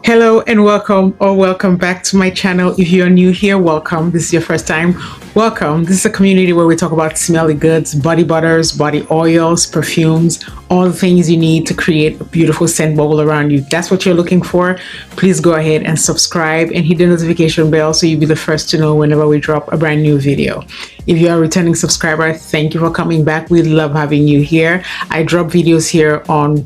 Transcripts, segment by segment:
Hello and welcome or welcome back to my channel. If you're new here, welcome. This is your first time, welcome. This is a community where we talk about smelly goods, body butters, body oils, perfumes, all the things you need to create a beautiful scent bubble around you. That's what you're looking for. Please go ahead and subscribe and hit the notification bell so you'll be the first to know whenever we drop a brand new video. If you are a returning subscriber, thank you for coming back. We love having you here. I drop videos here on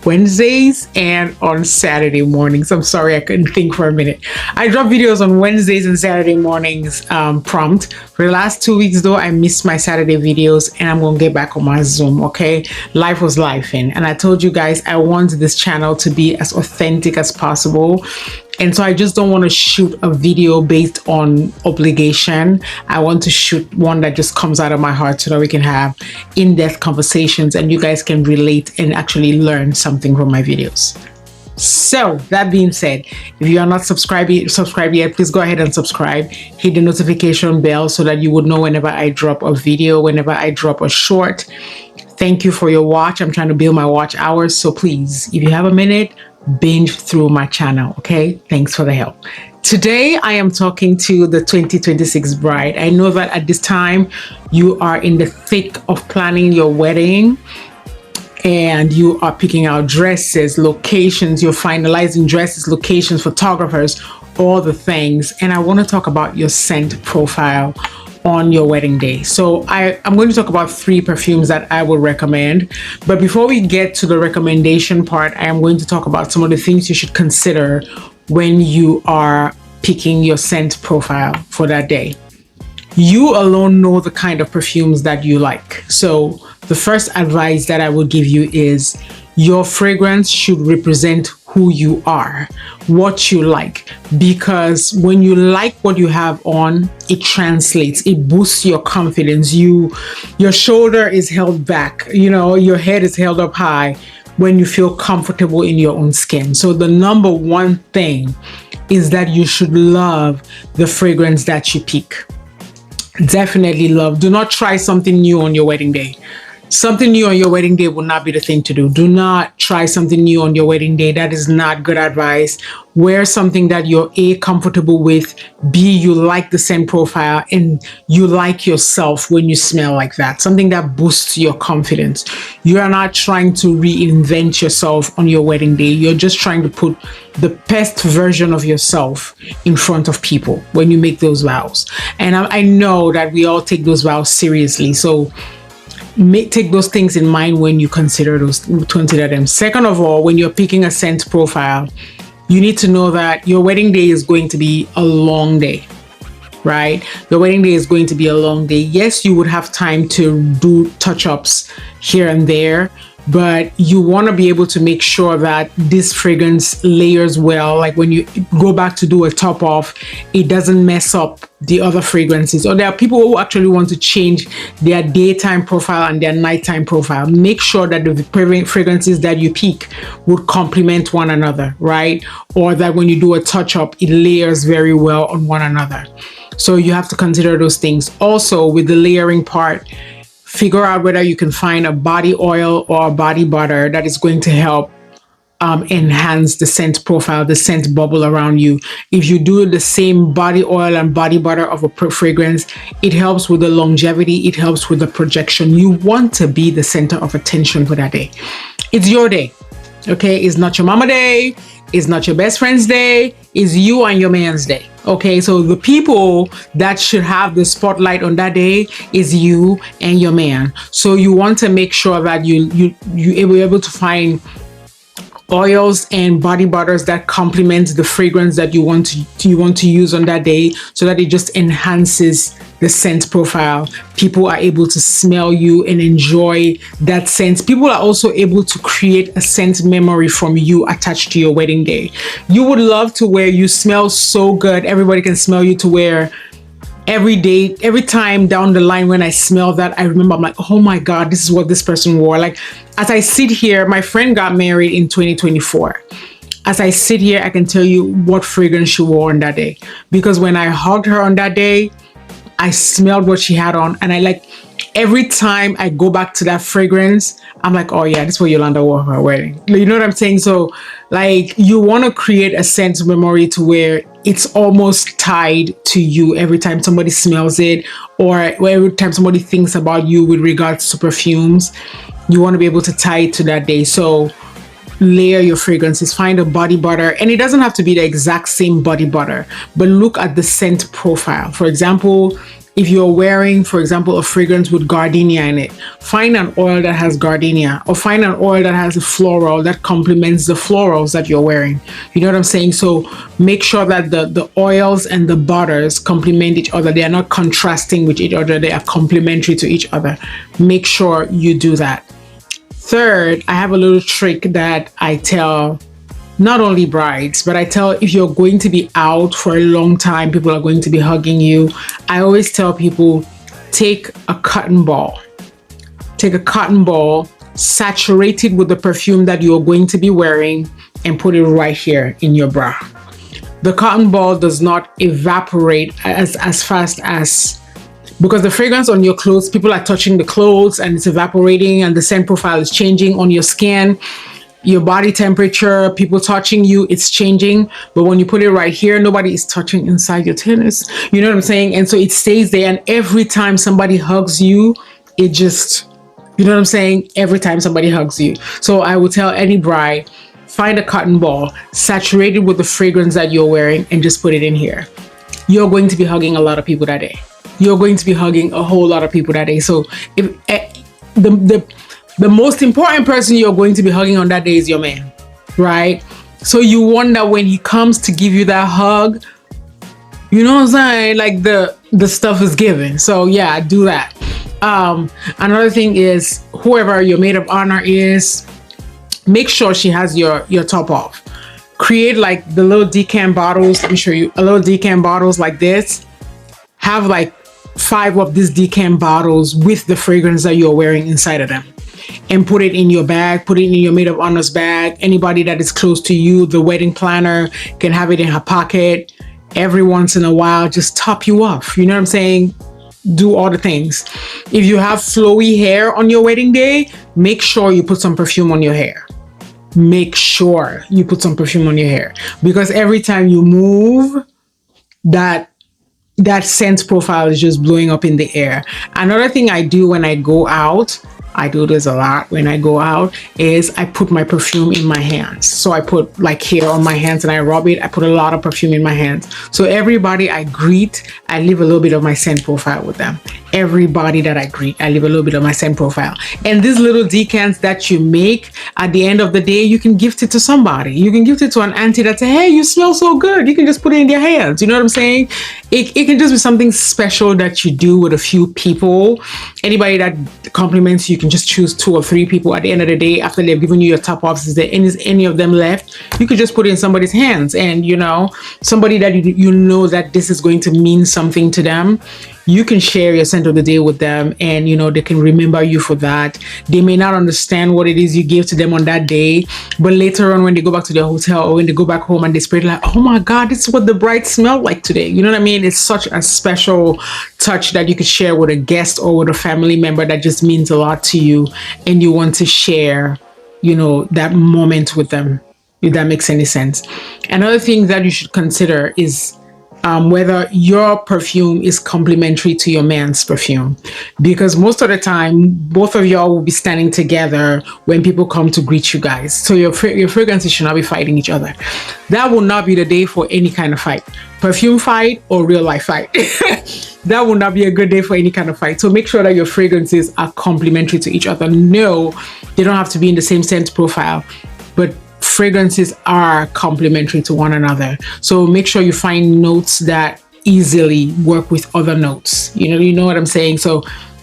Wednesdays and on Saturday mornings. I'm sorry, I couldn't think for a minute. I drop videos on Wednesdays and Saturday mornings prompt. For the last 2 weeks though, I missed my Saturday videos and I'm gonna get back on my Zoom, okay? Life was lifing. And I told you guys I want this channel to be as authentic as possible. And so I just don't want to shoot a video based on obligation. I want to shoot one that just comes out of my heart so that we can have in-depth conversations and you guys can relate and actually learn something from my videos. So that being said, if you are not subscribed yet, please go ahead and subscribe. Hit the notification bell so that you would know whenever I drop a video, whenever I drop a short. Thank you for your watch. I'm trying to build my watch hours. So please, if you have a minute, binge through my channel, okay? Thanks for the help. Today, I am talking to the 2026 bride. I know that at this time, you are in the thick of planning your wedding and you are picking out dresses, locations, you're finalizing dresses, locations, photographers, all the things. And I want to talk about your scent profile on your wedding day. So I'm going to talk about 3 perfumes that I would recommend. But before we get to the recommendation part, I am going to talk about some of the things you should consider when you are picking your scent profile for that day. You alone know the kind of perfumes that you like. So the first advice that I would give you is your fragrance should represent who you are, what you like, because when you like what you have on, it translates, it boosts your confidence. Your shoulder is held back, your head is held up high when you feel comfortable in your own skin. So the number one thing is that you should love the fragrance that you pick. Definitely love. Do not try something new on your wedding day. Something new on your wedding day will not be the thing to do. Do not try something new on your wedding day. That is not good advice. Wear something that you're A, comfortable with, B, you like the scent profile, and you like yourself when you smell like that. Something that boosts your confidence. You are not trying to reinvent yourself on your wedding day. You're just trying to put the best version of yourself in front of people when you make those vows. And I know that we all take those vows seriously. So take those things in mind when you consider them. Second of all, when you're picking a scent profile, you need to know that your wedding day is going to be a long day, right? Your wedding day is going to be a long day. Yes, you would have time to do touch-ups here and there, but you want to be able to make sure that this fragrance layers well. Like when you go back to do a top off, it doesn't mess up the other fragrances. Or there are people who actually want to change their daytime profile and their nighttime profile. Make sure that the fragrances that you pick would complement one another, right? Or that when you do a touch up, it layers very well on one another. So you have to consider those things. Also, with the layering part, figure out whether you can find a body oil or a body butter that is going to help enhance the scent profile, the scent bubble around you. If you do the same body oil and body butter of a fragrance, it helps with the longevity, it helps with the projection. You want to be the center of attention for that day. It's your day, okay? It's not your mama day, it's not your best friend's day, it's you and your man's day. Okay, so the people that should have the spotlight on that day is you and your man. So you want to make sure that you're able to find oils and body butters that complement the fragrance that you want to use on that day, so that it just enhances the scent profile. People are able to smell you and enjoy that scent. People are also able to create a scent memory from you attached to your wedding day. You would love to wear, you smell so good, everybody can smell you, to wear every day, every time down the line. When I smell that, I remember, I'm like, oh my God, this is what this person wore. Like, as I sit here, my friend got married in 2024. As I sit here, I can tell you what fragrance she wore on that day, because when I hugged her on that day, I smelled what she had on, and Every time I go back to that fragrance, I'm like, oh yeah, this is what Yolanda wore for her wedding. You know what I'm saying? So like you want to create a sense of memory to where it's almost tied to you every time somebody smells it, or every time somebody thinks about you with regards to perfumes. You want to be able to tie it to that day. So layer your fragrances, find a body butter, and it doesn't have to be the exact same body butter, but look at the scent profile. For example, if you're wearing, for example, a fragrance with gardenia in it, find an oil that has gardenia, or find an oil that has a floral that complements the florals that you're wearing. You know what I'm saying? So make sure that the oils and the butters complement each other. They are not contrasting with each other. They are complementary to each other. Make sure you do that. Third, I have a little trick that I tell not only brides, but I tell if you're going to be out for a long time, people are going to be hugging you. I always tell people, take a cotton ball. Take a cotton ball, saturate it with the perfume that you're going to be wearing, and put it right here in your bra. The cotton ball does not evaporate as fast as, because the fragrance on your clothes, people are touching the clothes and it's evaporating, and the scent profile is changing on your skin, your body temperature, people touching you, it's changing. But when you put it right here, nobody is touching inside your tennis. You know what I'm saying? And so it stays there. And every time somebody hugs you, it just, you know what I'm saying? Every time somebody hugs you. So I would tell any bride, find a cotton ball, saturate it with the fragrance that you're wearing, and just put it in here. You're going to be hugging a lot of people that day. You're going to be hugging a whole lot of people that day. So if the most important person you're going to be hugging on that day is your man, right? So you wonder when he comes to give you that hug, you know what I'm saying? Like the stuff is given. So yeah, do that. Another thing is, whoever your maid of honor is, make sure she has your top off. Create like the little decant bottles. Let me show you a little decant bottles like this. Have like 5 of these decant bottles with the fragrance that you're wearing inside of them, and put it in your bag, put it in your maid of honor's bag. Anybody that is close to you, the wedding planner, can have it in her pocket. Every once in a while, just top you off. You know what I'm saying? Do all the things. If you have flowy hair on your wedding day, make sure you put some perfume on your hair. Make sure you put some perfume on your hair, because every time you move, that scent profile is just blowing up in the air. Another thing I do when I go out, I do this a lot when I go out, is I put my perfume in my hands. So I put like here on my hands and I rub it. I put a lot of perfume in my hands. So everybody I greet, I leave a little bit of my scent profile with them. Everybody that I greet, I leave a little bit of my scent profile. And these little decants that you make, at the end of the day, you can gift it to somebody. You can gift it to an auntie that say, hey, you smell so good. You can just put it in their hands. You know what I'm saying? It can just be something special that you do with a few people. Anybody that compliments you, can just choose 2 or 3 people. At the end of the day, after they've given you your top offs, is there any of them left, you could just put it in somebody's hands. And you know, somebody that you know that this is going to mean something to them, you can share your scent of the day with them, and you know, they can remember you for that. They may not understand what it is you give to them on that day, but later on when they go back to their hotel or when they go back home and they spray, like, oh my God, this is what the bride smelled like today. You know what I mean? It's such a special touch that you could share with a guest or with a family member that just means a lot to you, and you want to share, you know, that moment with them, if that makes any sense. Another thing that you should consider is whether your perfume is complementary to your man's perfume, because most of the time both of y'all will be standing together when people come to greet you guys. So your fragrances should not be fighting each other. That will not be the day for any kind of fight, perfume fight or real life fight. That will not be a good day for any kind of fight. So make sure that your fragrances are complementary to each other. No, they don't have to be in the same scent profile, but fragrances are complementary to one another. So make sure you find notes that easily work with other notes. You know what I'm saying? So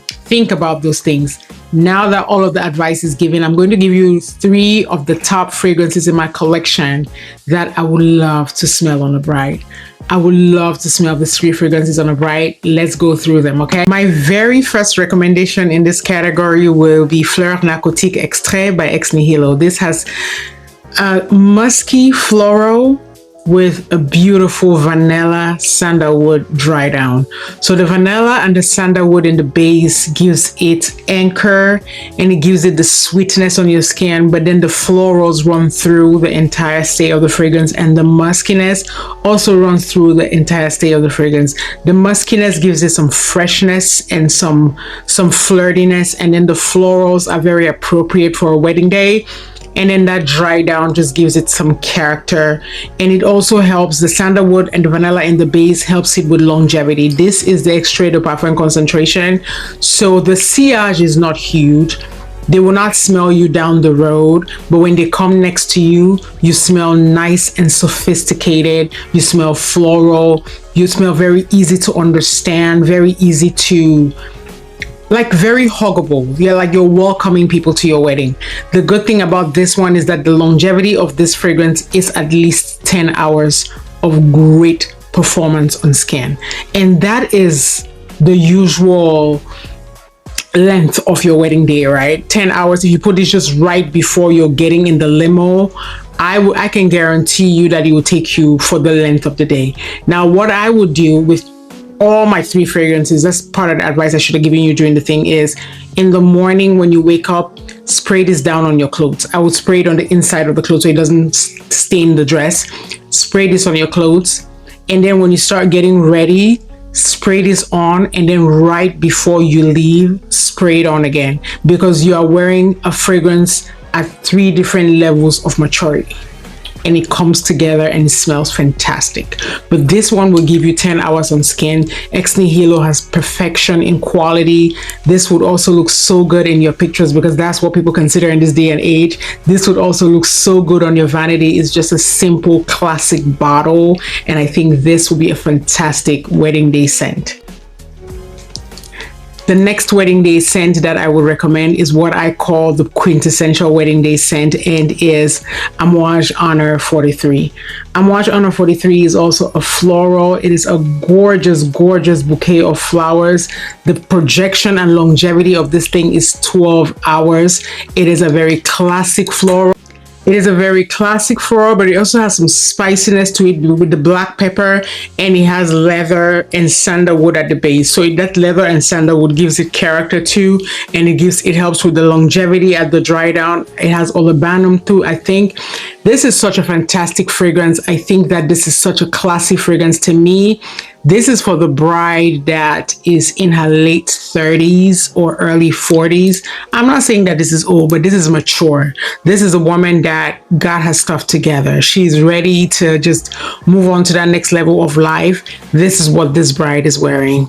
think about those things. Now that all of the advice is given, I'm going to give you 3 of the top fragrances in my collection that I would love to smell on a bride. I would love to smell these 3 fragrances on a bride. Let's go through them, okay? My very first recommendation in this category will be Fleur Narcotique Extrait by Ex Nihilo. This has musky floral with a beautiful vanilla sandalwood dry down. So the vanilla and the sandalwood in the base gives it anchor and it gives it the sweetness on your skin, but then the florals run through the entire stay of the fragrance, and the muskiness also runs through the entire stay of the fragrance. The muskiness gives it some freshness and some flirtiness, and then the florals are very appropriate for a wedding day. And then that dry down just gives it some character, and it also helps. The sandalwood and the vanilla in the base helps it with longevity. This is the extrait de parfum concentration, so the sillage is not huge. They will not smell you down the road, but when they come next to you, you smell nice and sophisticated. You smell floral. You smell very easy to understand, very easy to, like, very huggable. Yeah, like you're welcoming people to your wedding. The good thing about this one is that the longevity of this fragrance is at least 10 hours of great performance on skin. And that is the usual length of your wedding day, right? 10 hours. If you put this just right before you're getting in the limo, I can guarantee you that it will take you for the length of the day. Now, what I would do with all my 3 fragrances, that's part of the advice I should have given you during the thing, is in the morning when you wake up, spray this down on your clothes. I would spray it on the inside of the clothes so it doesn't stain the dress. Spray this on your clothes, and then when you start getting ready, spray this on, and then right before you leave, spray it on again, because you are wearing a fragrance at 3 different levels of maturity, and it comes together and it smells fantastic. But this one will give you 10 hours on skin. Ex Nihilo has perfection in quality. This would also look so good in your pictures, because that's what people consider in this day and age. This would also look so good on your vanity. It's just a simple classic bottle, and I think this will be a fantastic wedding day scent. The next wedding day scent that I would recommend is what I call the quintessential wedding day scent, and is Amouage Honor 43. Amouage Honor 43 is also a floral. It is a gorgeous, gorgeous bouquet of flowers. The projection and longevity of this thing is 12 hours. It is a very classic floral. It is a very classic floral, but it also has some spiciness to it with the black pepper, and it has leather and sandalwood at the base. So that leather and sandalwood gives it character too, and it helps with the longevity at the dry down. It has olibanum too. I think this is such a fantastic fragrance. I think that this is such a classy fragrance. To me, this is for the bride that is in her late 30s or early 40s. I'm not saying that this is old, but this is mature. This is a woman that got her stuff together. She's ready to just move on to that next level of life. This is what this bride is wearing.